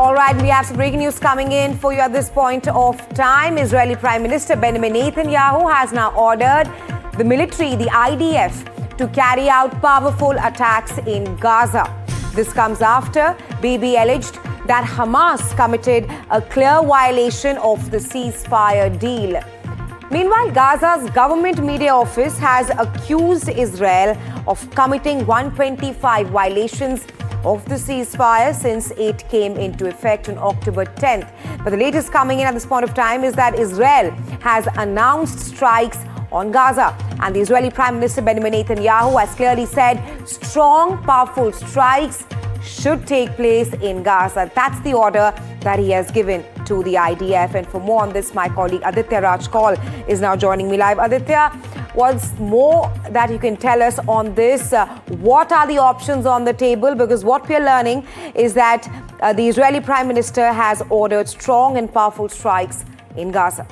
All right, we have some breaking news coming in for you at this point of time. Israeli Prime Minister Benjamin Netanyahu has now ordered the military, the IDF, to carry out powerful attacks in Gaza. This comes after Bibi alleged that Hamas committed a clear violation of the ceasefire deal. Meanwhile, Gaza's government media office has accused Israel of committing 125 violations of the ceasefire since it came into effect on October 10th. But the latest coming in at this point of time is that Israel has announced strikes on Gaza. And the Israeli Prime Minister Benjamin Netanyahu has clearly said strong, powerful strikes should take place in Gaza. That's the order that he has given to the IDF. And for more on this, my colleague Aditya Rajkal is now joining me live. Aditya, what's more that you can tell us on this? What are the options on the table? Because what we're learning is that the Israeli Prime Minister has ordered strong and powerful strikes in Gaza.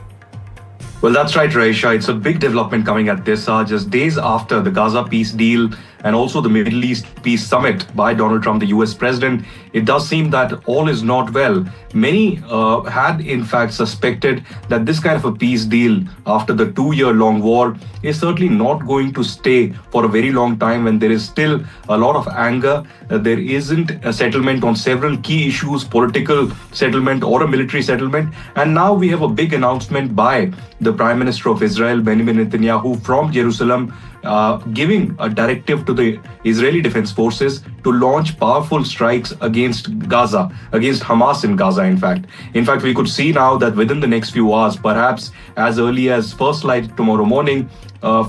Well, that's right, Raisha. It's a big development coming at this just days after the Gaza peace deal and also the Middle East peace summit by Donald Trump, the US president. It does seem that all is not well. Many had, in fact, suspected that this kind of a peace deal after the 2-year-long war is certainly not going to stay for a very long time when there is still a lot of anger. There isn't a settlement on several key issues, political settlement or a military settlement. And now we have a big announcement by the Prime Minister of Israel, Benjamin Netanyahu, from Jerusalem, giving a directive to the Israeli Defense Forces to launch powerful strikes against Gaza, against Hamas in Gaza, in fact. In fact, we could see now that within the next few hours, perhaps as early as first light tomorrow morning,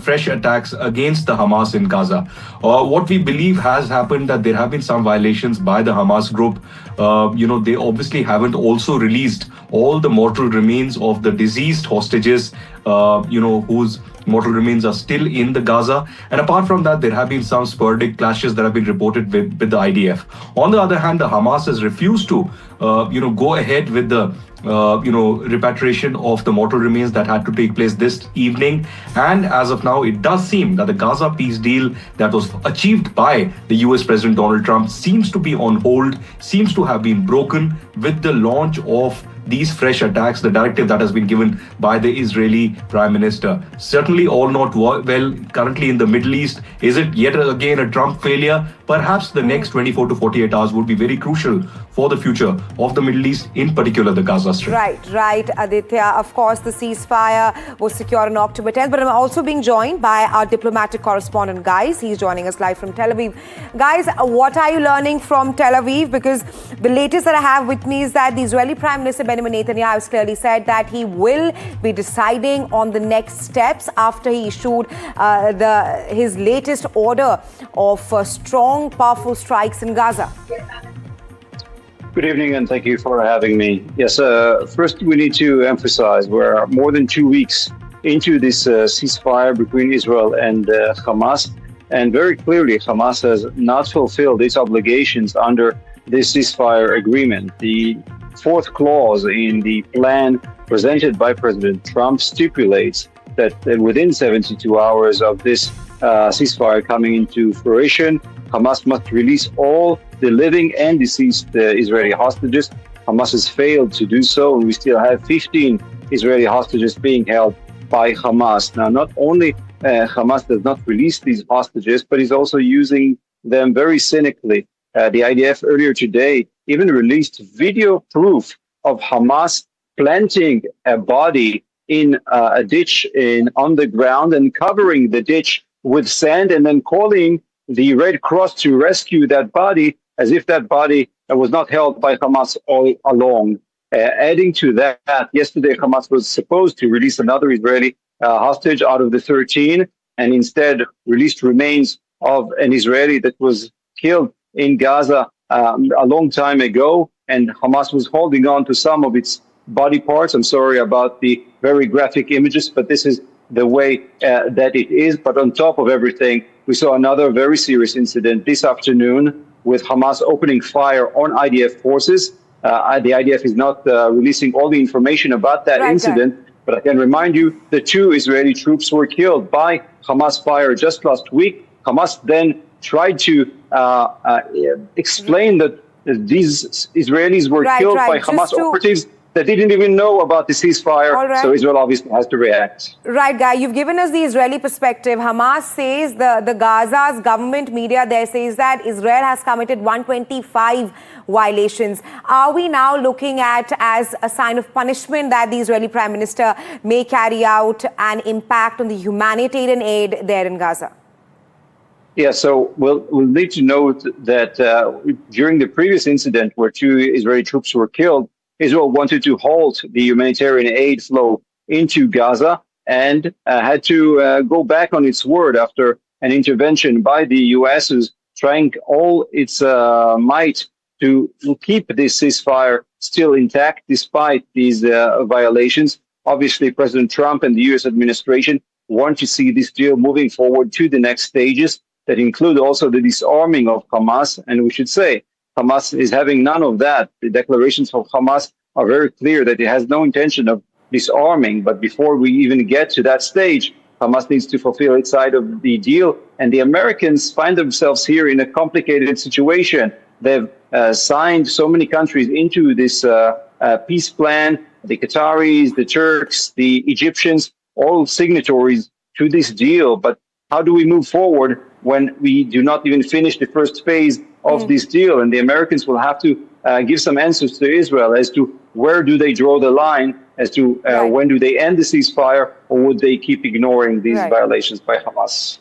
fresh attacks against the Hamas in Gaza. What we believe has happened, that there have been some violations by the Hamas group. They obviously haven't also released all the mortal remains of the deceased hostages, whose mortal remains are still in the Gaza. And apart from that, there have been some sporadic clashes that have been reported with the IDF. On the other hand, the Hamas has refused to, go ahead with the repatriation of the mortal remains that had to take place this evening. And as of now, it does seem that the Gaza peace deal that was achieved by the US President Donald Trump seems to be on hold, seems to have been broken with the launch of these fresh attacks, the directive that has been given by the Israeli Prime Minister. Certainly all not well currently in the Middle East. Is it yet again a Trump failure? Perhaps the next 24 to 48 hours would be very crucial for the future of the Middle East, in particular the Gaza Strip. Right, Aditya. Of course, the ceasefire was secured on October 10th, but I'm also being joined by our diplomatic correspondent, Guys. He's joining us live from Tel Aviv. Guys, what are you learning from Tel Aviv? Because the latest that I have with me is that the Israeli Prime Minister Benjamin Netanyahu has clearly said that he will be deciding on the next steps after he issued his latest order of strong, powerful strikes in Gaza. Good evening, and thank you for having me. Yes, first we need to emphasize we're more than 2 weeks into this ceasefire between Israel and Hamas, and very clearly Hamas has not fulfilled its obligations under this ceasefire agreement. The fourth clause in the plan presented by President Trump stipulates that within 72 hours of this ceasefire coming into fruition, Hamas must release all the living and deceased Israeli hostages. Hamas has failed to do so, and we still have 15 Israeli hostages being held by Hamas. Now, not only Hamas does not release these hostages, but is also using them very cynically. The IDF earlier today even released video proof of Hamas planting a body in a ditch on the ground and covering the ditch with sand, and then calling the Red Cross to rescue that body, as if that body was not held by Hamas all along. Adding to that, yesterday Hamas was supposed to release another Israeli hostage out of the 13, and instead released remains of an Israeli that was killed in Gaza a long time ago, and Hamas was holding on to some of its body parts. I'm sorry about the very graphic images, but this is the way that it is. But on top of everything, we saw another very serious incident this afternoon with Hamas opening fire on IDF forces. The IDF is not releasing all the information about that incident, but I can remind you the 2 Israeli troops were killed by Hamas fire just last week. Hamas then tried to explain that these Israelis were Right, killed right. by Just Hamas to- operatives that didn't even know about the ceasefire. All right. So Israel obviously has to react. Right, Guy, you've given us the Israeli perspective. Hamas says, the Gaza's government media there says that Israel has committed 125 violations. Are we now looking at as a sign of punishment that the Israeli Prime Minister may carry out an impact on the humanitarian aid there in Gaza? Yeah, so we'll need to note that during the previous incident where 2 Israeli troops were killed, Israel wanted to halt the humanitarian aid flow into Gaza and had to go back on its word after an intervention by the U.S., who's trying all its might to keep this ceasefire still intact despite these violations. Obviously, President Trump and the U.S. administration want to see this deal moving forward to the next stages that include also the disarming of Hamas. And we should say, Hamas is having none of that. The declarations of Hamas are very clear that it has no intention of disarming. But before we even get to that stage, Hamas needs to fulfill its side of the deal. And the Americans find themselves here in a complicated situation. They've signed so many countries into this peace plan, the Qataris, the Turks, the Egyptians, all signatories to this deal. But how do we move forward when we do not even finish the first phase of this deal? And the Americans will have to give some answers to Israel as to where do they draw the line, as to when do they end the ceasefire, or would they keep ignoring these violations by Hamas?